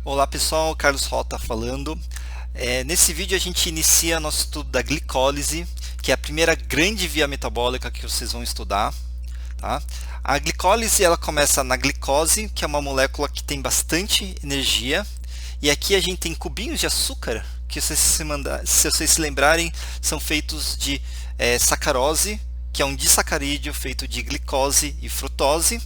Olá pessoal, Carlos Rota falando. Nesse vídeo a gente inicia nosso estudo da glicólise, que é a primeira grande via metabólica que vocês vão estudar. Tá? A glicólise ela começa na glicose, que é uma molécula que tem bastante energia. E aqui a gente tem cubinhos de açúcar, que se vocês se lembrarem, são feitos de sacarose, que é um disacarídeo feito de glicose e frutose.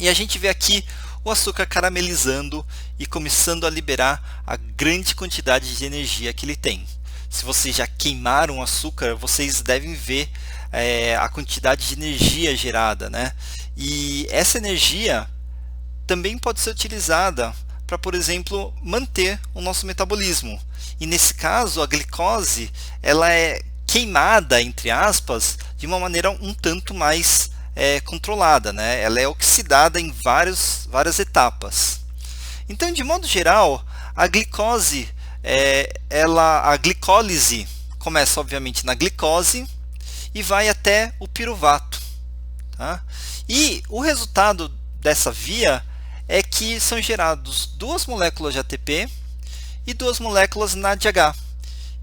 E a gente vê aqui o açúcar caramelizando e começando a liberar a grande quantidade de energia que ele tem. Se vocês já queimaram o açúcar, vocês devem ver a quantidade de energia gerada, né? E essa energia também pode ser utilizada para, por exemplo, manter o nosso metabolismo. E nesse caso, a glicose ela é queimada, entre aspas, de uma maneira um tanto mais controlada, né? Ela é oxidada em várias etapas. Então, de modo geral, a glicose, a glicólise começa obviamente na glicose e vai até o piruvato. Tá? E o resultado dessa via é que são gerados duas moléculas de ATP e duas moléculas NADH,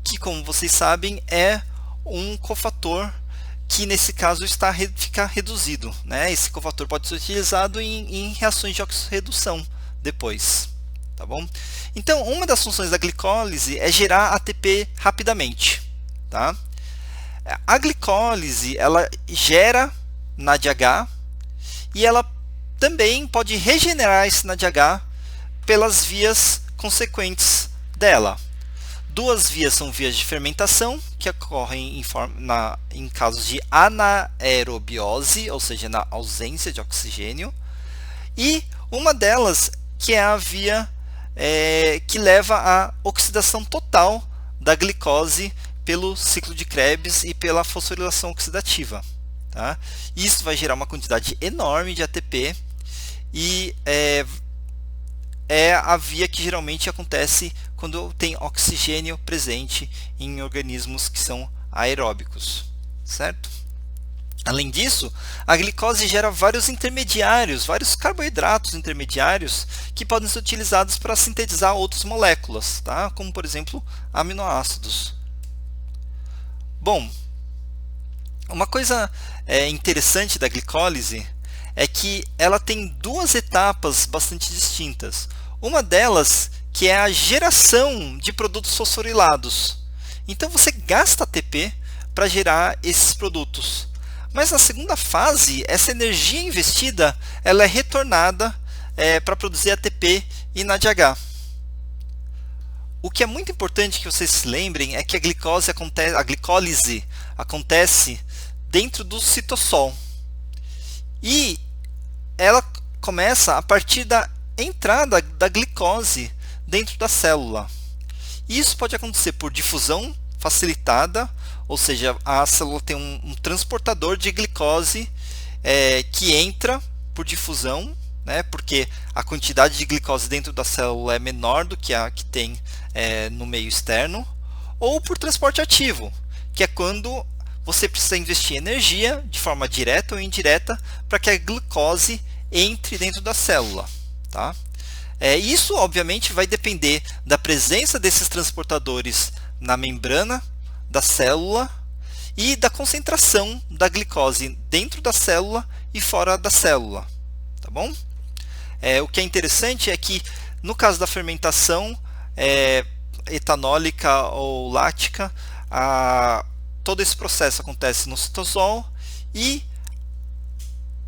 que, como vocês sabem, é um cofator que nesse caso fica reduzido, né? Esse cofator pode ser utilizado em reações de oxirredução depois, tá bom? Então, uma das funções da glicólise é gerar ATP rapidamente, tá? A glicólise ela gera NADH e ela também pode regenerar esse NADH pelas vias consequentes dela. Duas vias são vias de fermentação, que ocorrem em casos de anaerobiose, ou seja, na ausência de oxigênio. E uma delas que é a via que leva à oxidação total da glicose pelo ciclo de Krebs e pela fosforilação oxidativa. Tá? Isso vai gerar uma quantidade enorme de ATP e é a via que geralmente acontece quando tem oxigênio presente em organismos que são aeróbicos, certo? Além disso, a glicose gera vários intermediários, vários carboidratos intermediários que podem ser utilizados para sintetizar outras moléculas, tá? Como por exemplo aminoácidos. Bom, uma coisa interessante da glicólise é que ela tem duas etapas bastante distintas. Uma delas que é a geração de produtos fosforilados. Então você gasta ATP para gerar esses produtos. Mas na segunda fase, essa energia investida ela é retornada para produzir ATP e NADH. O que é muito importante que vocês se lembrem é que a glicólise acontece dentro do citossol. E ela começa a partir da entrada da glicose dentro da célula. Isso pode acontecer por difusão facilitada, ou seja, a célula tem um transportador de glicose que entra por difusão, né, porque a quantidade de glicose dentro da célula é menor do que a que tem no meio externo, ou por transporte ativo, que é quando você precisa investir energia de forma direta ou indireta para que a glicose entre dentro da célula. Tá? Isso, obviamente, vai depender da presença desses transportadores na membrana da célula e da concentração da glicose dentro da célula e fora da célula. Tá bom? O que é interessante é que, no caso da fermentação etanólica ou láctica, todo esse processo acontece no citosol e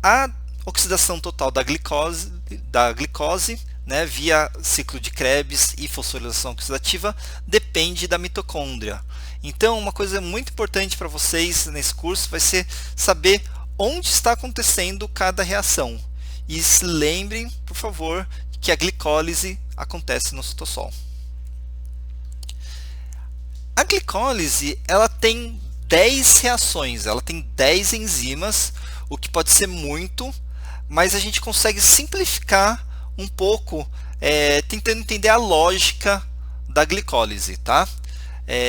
a oxidação total da glicose, né, via ciclo de Krebs e fosforilação oxidativa depende da mitocôndria. Então, uma coisa muito importante para vocês nesse curso vai ser saber onde está acontecendo cada reação. E se lembrem, por favor, que a glicólise acontece no citossol. A glicólise ela tem 10 reações, ela tem 10 enzimas, o que pode ser muito, mas a gente consegue simplificar um pouco tentando entender a lógica da glicólise. Tá?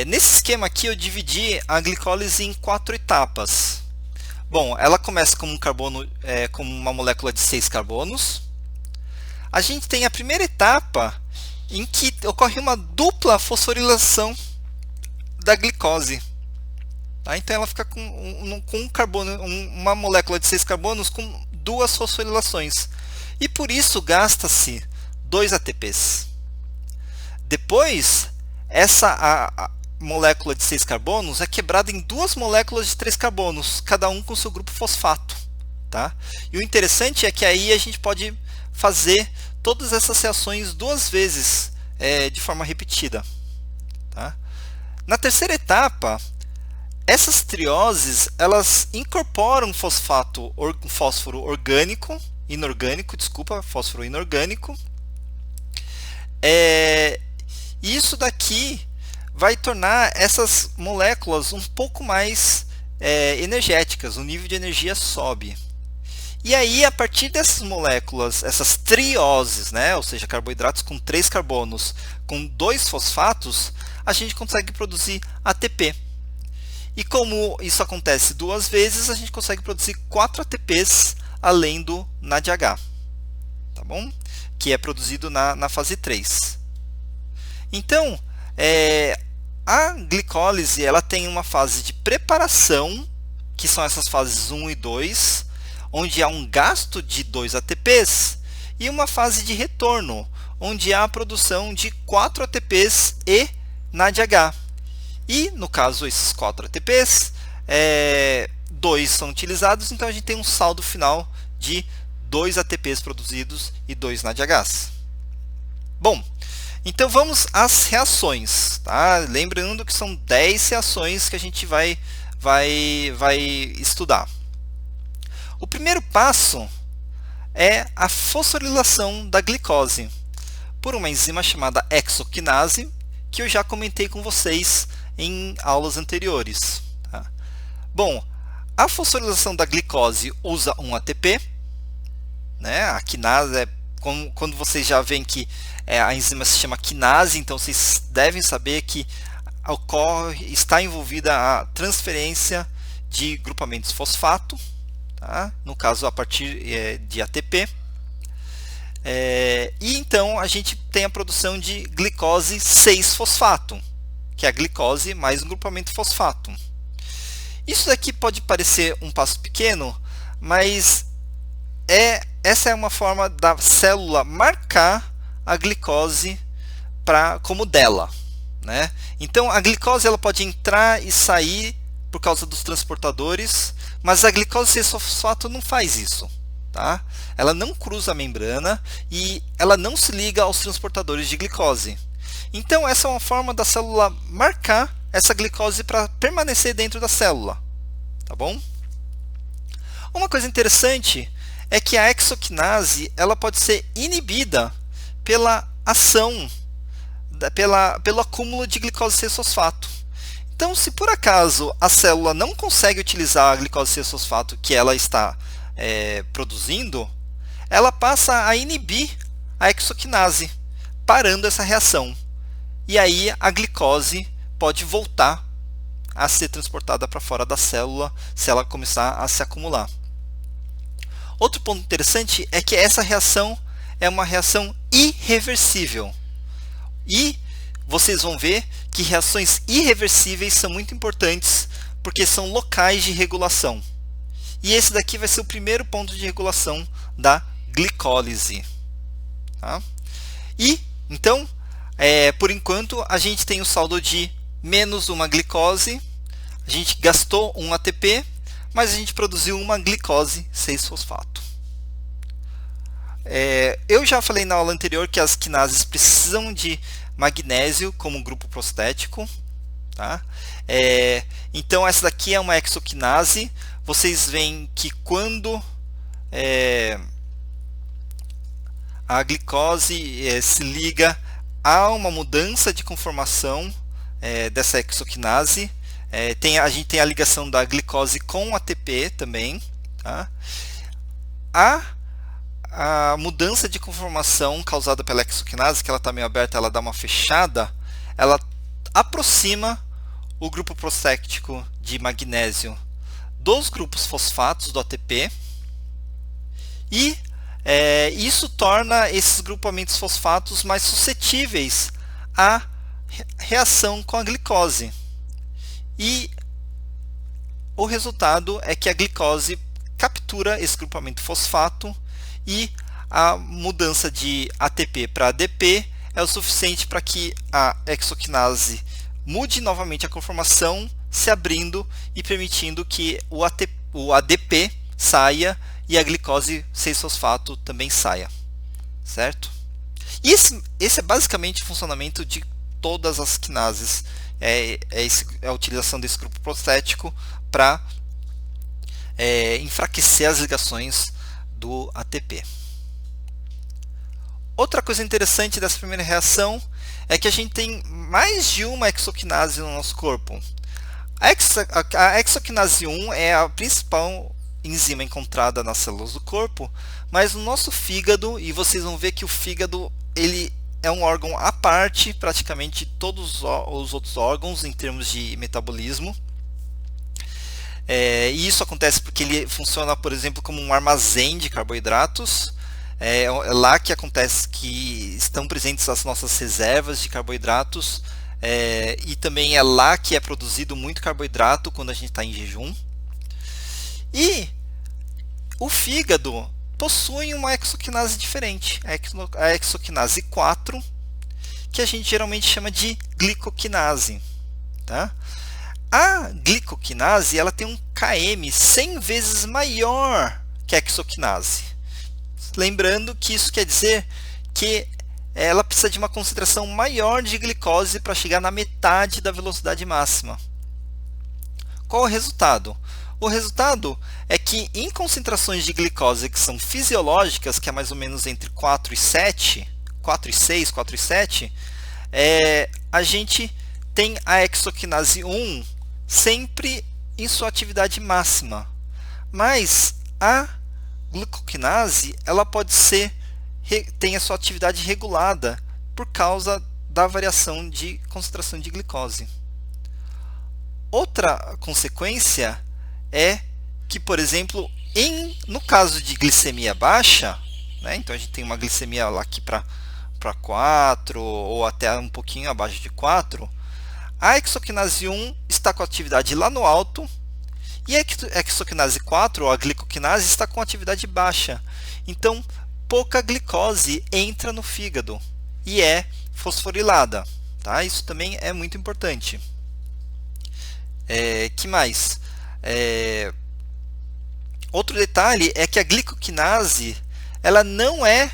Nesse esquema aqui eu dividi a glicólise em 4 etapas. Bom, ela começa como como uma molécula de 6 carbonos. A gente tem a primeira etapa, em que ocorre uma dupla fosforilação da glicose. Tá? Então ela fica com um carbono, uma molécula de 6 carbonos com 2 fosforilações. E por isso gasta-se 2 ATPs. Depois, essa molécula de 6 carbonos é quebrada em 2 moléculas de 3 carbonos, cada um com seu grupo fosfato. Tá? E o interessante é que aí a gente pode fazer todas essas reações 2 vezes de forma repetida. Tá? Na terceira etapa, essas trioses elas incorporam fósforo inorgânico. E isso daqui vai tornar essas moléculas um pouco mais energéticas, o nível de energia sobe. E aí, a partir dessas moléculas, essas trioses, né, ou seja, carboidratos com 3 carbonos, com 2 fosfatos, a gente consegue produzir ATP. E como isso acontece 2 vezes, a gente consegue produzir 4 ATPs além do NADH, tá bom? Que é produzido na fase 3. Então, a glicólise ela tem uma fase de preparação, que são essas fases 1 e 2, onde há um gasto de 2 ATPs, e uma fase de retorno, onde há a produção de 4 ATPs e NADH. E, no caso, esses 4 ATPs, 2 são utilizados, então a gente tem um saldo final de 2 ATPs produzidos e 2 NADHs. Bom, então vamos às reações. Tá? Lembrando que são 10 reações que a gente vai estudar. O primeiro passo é a fosforilação da glicose por uma enzima chamada hexoquinase, que eu já comentei com vocês em aulas anteriores. Tá? Bom, a fosforilação da glicose usa um ATP, né? A quinase quando vocês já veem que a enzima se chama quinase, então vocês devem saber que está envolvida a transferência de grupamentos fosfato, tá? No caso a partir de ATP. E então a gente tem a produção de glicose 6-fosfato, que é a glicose mais um grupamento fosfato. Isso daqui pode parecer um passo pequeno, mas essa é uma forma da célula marcar a glicose como dela, né? Então a glicose ela pode entrar e sair por causa dos transportadores, mas a glicose 6-fosfato não faz isso. Tá? Ela não cruza a membrana e ela não se liga aos transportadores de glicose. Então essa é uma forma da célula marcar essa glicose para permanecer dentro da célula. Tá bom? Uma coisa interessante é que a hexoquinase ela pode ser inibida pela ação, pelo acúmulo de glicose 6-fosfato. Então, se por acaso a célula não consegue utilizar a glicose 6-fosfato que ela está produzindo, ela passa a inibir a hexoquinase, parando essa reação. E aí a glicose pode voltar a ser transportada para fora da célula se ela começar a se acumular. Outro ponto interessante é que essa reação é uma reação irreversível. E vocês vão ver que reações irreversíveis são muito importantes porque são locais de regulação. E esse daqui vai ser o primeiro ponto de regulação da glicólise. Tá? E, então, por enquanto, a gente tem o saldo de menos uma glicose, a gente gastou um ATP, mas a gente produziu uma glicose 6-fosfato. Eu já falei na aula anterior que as quinases precisam de magnésio como grupo prostético. Tá? Então, essa daqui é uma hexoquinase. Vocês veem que quando a glicose se liga a uma mudança de conformação dessa hexoquinase, a gente tem a ligação da glicose com ATP também. Tá? A mudança de conformação causada pela hexoquinase, que ela está meio aberta, ela dá uma fechada, ela aproxima o grupo prostético de magnésio dos grupos fosfatos do ATP e Isso torna esses grupamentos fosfatos mais suscetíveis à reação com a glicose. E o resultado é que a glicose captura esse grupamento fosfato e a mudança de ATP para ADP é o suficiente para que a hexoquinase mude novamente a conformação, se abrindo e permitindo que o ADP saia e a glicose 6-fosfato também saia, certo? Esse é basicamente o funcionamento de todas as quinases, é a utilização desse grupo prostético para enfraquecer as ligações do ATP. Outra coisa interessante dessa primeira reação é que a gente tem mais de uma hexoquinase no nosso corpo. A hexoquinase 1 é a principal enzima encontrada nas células do corpo, mas no nosso fígado, e vocês vão ver que o fígado ele é um órgão à parte praticamente de todos os outros órgãos em termos de metabolismo. E isso acontece porque ele funciona, por exemplo, como um armazém de carboidratos. É lá que acontece que estão presentes as nossas reservas de carboidratos, e também é lá que é produzido muito carboidrato quando a gente está em jejum. E o fígado possui uma hexoquinase diferente, a hexoquinase 4, que a gente geralmente chama de glicoquinase, tá? A glicoquinase ela tem um km 100 vezes maior que a hexoquinase. Lembrando que isso quer dizer que ela precisa de uma concentração maior de glicose para chegar na metade da velocidade máxima. Qual o resultado? O resultado é que em concentrações de glicose que são fisiológicas, que é mais ou menos entre 4 e 7, 4 e 6, 4 e 7, a gente tem a hexoquinase 1 sempre em sua atividade máxima. Mas a glicoquinase ela tem a sua atividade regulada por causa da variação de concentração de glicose. Outra consequência é que, por exemplo, no caso de glicemia baixa, né, então a gente tem uma glicemia lá aqui para 4 ou até um pouquinho abaixo de 4, a hexoquinase 1 está com a atividade lá no alto e a hexoquinase 4, ou a glicoquinase, está com atividade baixa. Então, pouca glicose entra no fígado e é fosforilada. Tá? Isso também é muito importante. Que mais? Outro detalhe é que a glicoquinase ela não é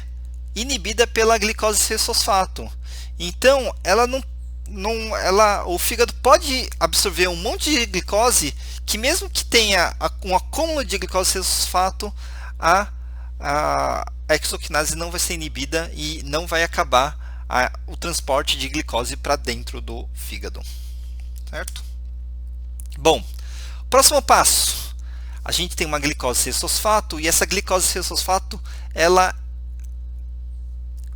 inibida pela glicose 6-fosfato. Então, o fígado pode absorver um monte de glicose que, mesmo que tenha um acúmulo de glicose 6-fosfato, a hexoquinase não vai ser inibida e não vai acabar o transporte de glicose para dentro do fígado. Certo? Bom, próximo passo. A gente tem uma glicose 6-fosfato e essa glicose 6-fosfato ela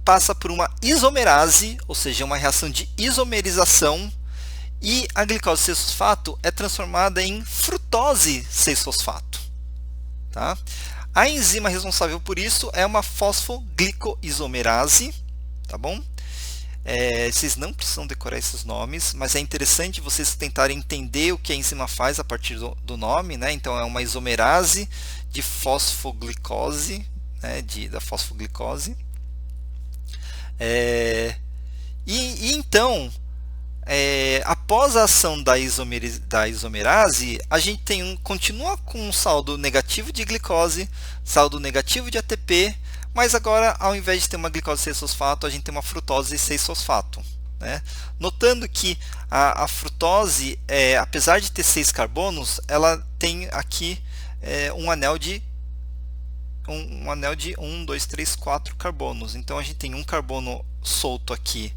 passa por uma isomerase, ou seja, uma reação de isomerização, e a glicose 6-fosfato é transformada em frutose 6-fosfato. Tá? A enzima responsável por isso é uma fosfoglicoisomerase, tá bom? Vocês não precisam decorar esses nomes, mas é interessante vocês tentarem entender o que a enzima faz a partir do nome, né? Então é uma isomerase de fosfoglicose, né? Da fosfoglicose. Então, após a ação da isomerase, a gente continua com um saldo negativo de glicose, saldo negativo de ATP, mas agora, ao invés de ter uma glicose 6-fosfato, a gente tem uma frutose 6-fosfato. Né? Notando que a frutose, apesar de ter 6 carbonos, ela tem aqui um anel de 1, 2, 3, 4 carbonos. Então a gente tem um carbono solto aqui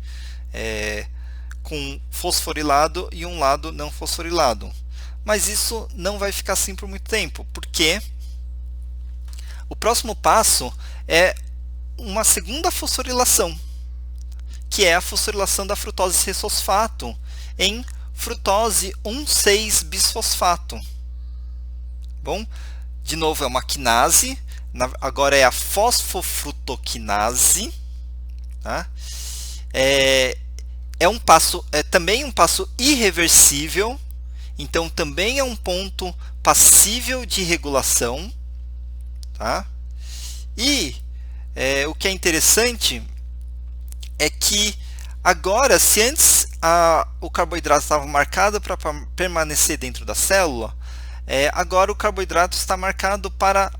com fosforilado e um lado não fosforilado. Mas isso não vai ficar assim por muito tempo, porque o próximo passo é uma segunda fosforilação, que é a fosforilação da frutose 6-fosfato em frutose 1,6-bisfosfato. Bom, de novo é uma quinase, agora é a fosfofrutoquinase, tá? É também um passo irreversível, então também é um ponto passível de regulação, tá? E o que é interessante é que agora, se antes o carboidrato estava marcado para permanecer dentro da célula, agora o carboidrato está marcado para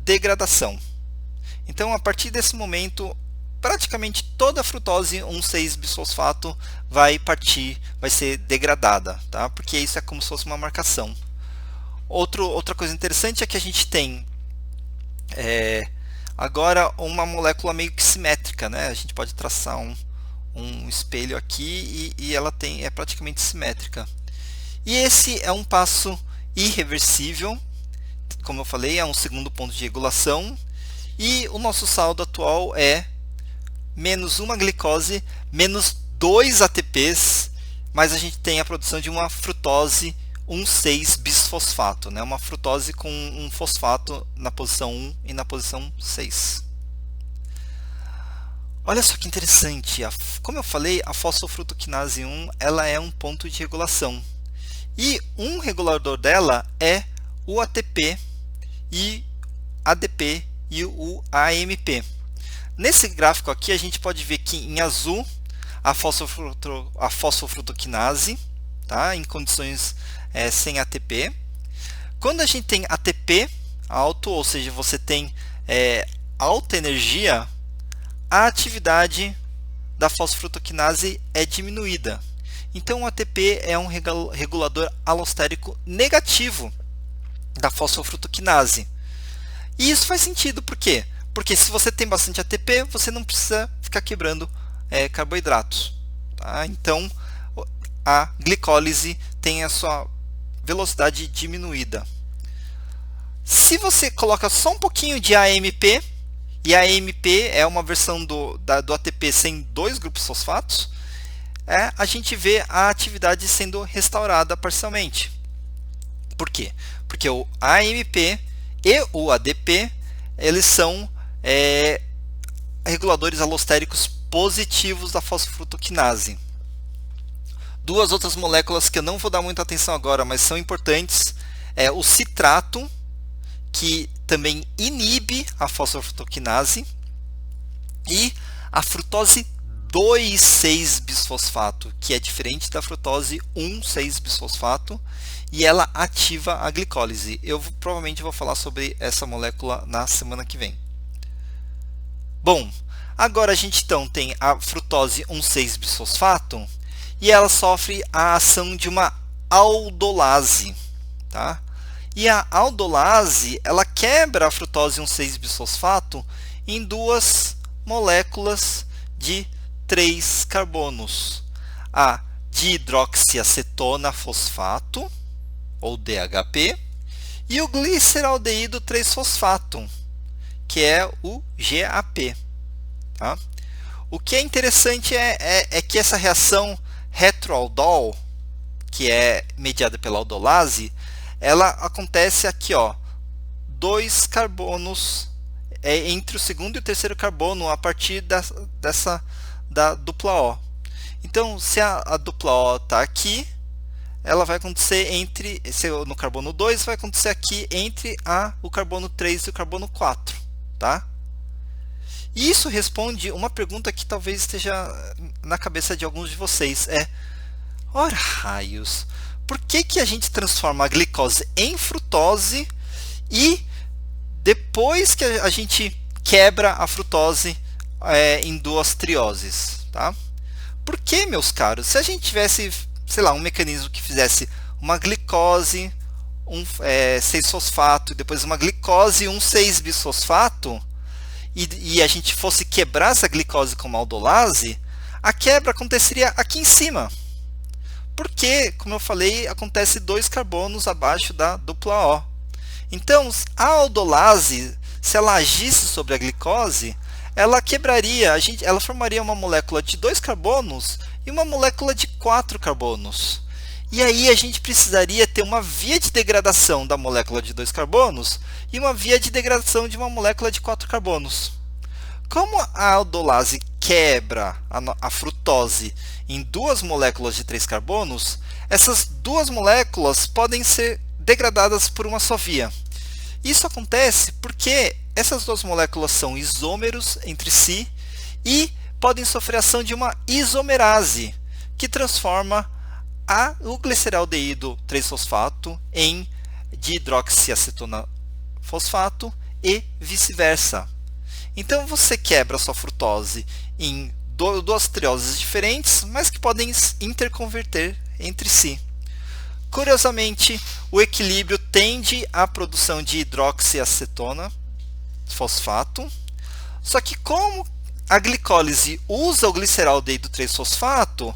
degradação. Então, a partir desse momento, praticamente toda a frutose 1,6-bisfosfato vai ser degradada, tá? Porque isso é como se fosse uma marcação. Outra coisa interessante é que a gente tem agora uma molécula meio que simétrica, né? A gente pode traçar um espelho aqui e ela é praticamente simétrica. E esse é um passo irreversível, como eu falei, é um segundo ponto de regulação, e o nosso saldo atual é menos uma glicose, menos 2 ATPs, mas a gente tem a produção de uma frutose 1,6-bisfosfato, né? Uma frutose com um fosfato na posição 1 e na posição 6. Olha só que interessante, como eu falei, a fosfofrutoquinase 1 ela é um ponto de regulação. E um regulador dela é o ATP e ADP e o AMP. Nesse gráfico aqui a gente pode ver que em azul a fosfofrutoquinase, tá? Em condições sem ATP. Quando a gente tem ATP alto, ou seja, você tem alta energia, a atividade da fosfofrutoquinase é diminuída. Então o ATP é um regulador alostérico negativo da fosfofrutoquinase. E isso faz sentido, por quê? Porque se você tem bastante ATP, você não precisa ficar quebrando carboidratos, tá? Então a glicólise tem a sua velocidade diminuída. Se você coloca só um pouquinho de AMP, e a AMP é uma versão do ATP sem 2 grupos fosfatos, a gente vê a atividade sendo restaurada parcialmente. Por quê? Porque o AMP e o ADP eles são reguladores alostéricos positivos da fosfofrutoquinase. Duas outras moléculas que eu não vou dar muita atenção agora, mas são importantes, é o citrato, que também inibe a fosfofrutoquinase, e a frutose 2,6-bisfosfato, que é diferente da frutose 1,6-bisfosfato, e ela ativa a glicólise. Eu provavelmente vou falar sobre essa molécula na semana que vem. Bom, agora a gente então tem a frutose 1,6-bisfosfato, e ela sofre a ação de uma aldolase, tá? E a aldolase, ela quebra a frutose 1,6-bisfosfato em duas moléculas de 3 carbonos. A dihidroxiacetona fosfato, ou DHP, e o gliceraldeído 3-fosfato, que é o GAP. Tá? O que é interessante é que essa reação heteroaldol, que é mediada pela aldolase, ela acontece aqui, ó, 2 carbonos entre o segundo e o terceiro carbono a partir da dupla O. Então, se a dupla O está aqui, ela vai acontecer no carbono 2, vai acontecer aqui entre o carbono 3 e o carbono 4. Tá? E isso responde uma pergunta que talvez esteja na cabeça de alguns de vocês. Ora raios, por que a gente transforma a glicose em frutose e depois que a gente quebra a frutose em duas trioses? Tá? Por que, meus caros? Se a gente tivesse, sei lá, um mecanismo que fizesse uma glicose 6-fosfato e depois uma glicose 1,6-bisfosfato e a gente fosse quebrar essa glicose com uma aldolase, a quebra aconteceria aqui em cima. Porque, como eu falei, acontece 2 carbonos abaixo da dupla O. Então, a aldolase, se ela agisse sobre a glicose, ela quebraria, ela formaria uma molécula de 2 carbonos e uma molécula de 4 carbonos. E aí a gente precisaria ter uma via de degradação da molécula de 2 carbonos e uma via de degradação de uma molécula de 4 carbonos. Como a aldolase quebra a frutose em duas moléculas de 3 carbonos, essas duas moléculas podem ser degradadas por uma só via. Isso acontece porque essas duas moléculas são isômeros entre si e podem sofrer ação de uma isomerase, que transforma o gliceraldeído 3-fosfato em dihidroxiacetona fosfato e vice-versa. Então você quebra a sua frutose em duas trioses diferentes, mas que podem interconverter entre si. Curiosamente, o equilíbrio tende à produção de hidroxiacetona fosfato, só que como a glicólise usa o gliceraldeído 3-fosfato,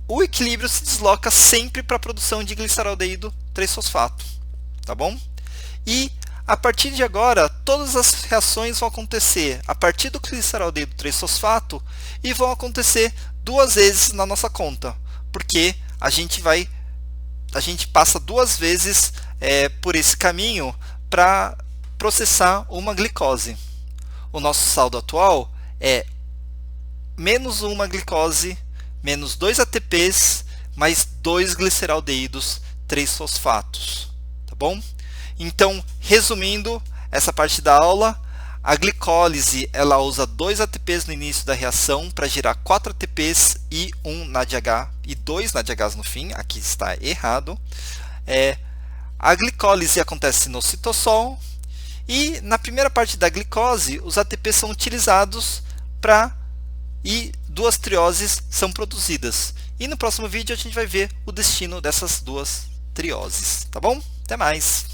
o equilíbrio se desloca sempre para a produção de gliceraldeído 3-fosfato, tá bom? E a partir de agora, todas as reações vão acontecer a partir do gliceraldeído 3-fosfato e vão acontecer duas vezes na nossa conta, porque a gente passa duas vezes por esse caminho para processar uma glicose. O nosso saldo atual é menos uma glicose, menos 2 ATPs, mais 2 gliceraldeídos 3-fosfatos, tá bom? Então, resumindo essa parte da aula, a glicólise ela usa 2 ATPs no início da reação para gerar 4 ATPs e 1 NADH e 2 NADHs no fim. Aqui está errado. A glicólise acontece no citossol e na primeira parte da glicose os ATPs são utilizados e duas trioses são produzidas. E no próximo vídeo a gente vai ver o destino dessas duas trioses, tá bom? Até mais!